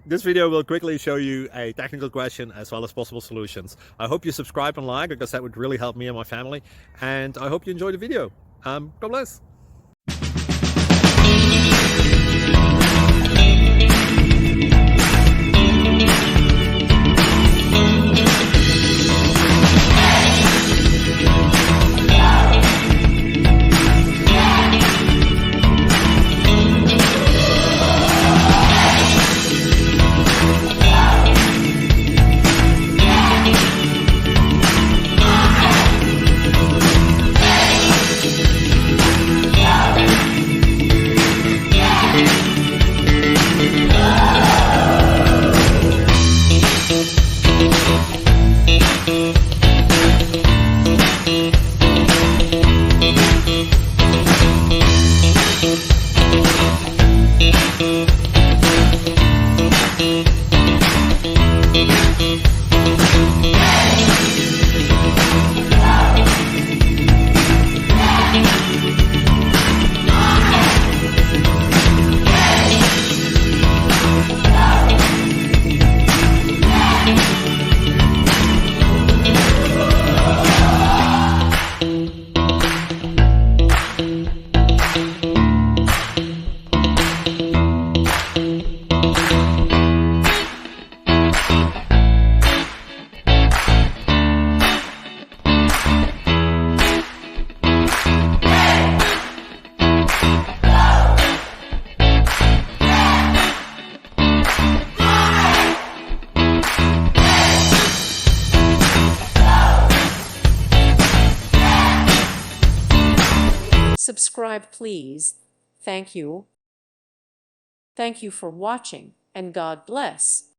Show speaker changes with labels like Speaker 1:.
Speaker 1: This video will quickly show you a technical question as well as possible solutions. I hope you subscribe and like, because that would really help me and my family. And I hope you enjoy the video. God bless.
Speaker 2: Subscribe, please. Thank you. Thank you for watching, and God bless.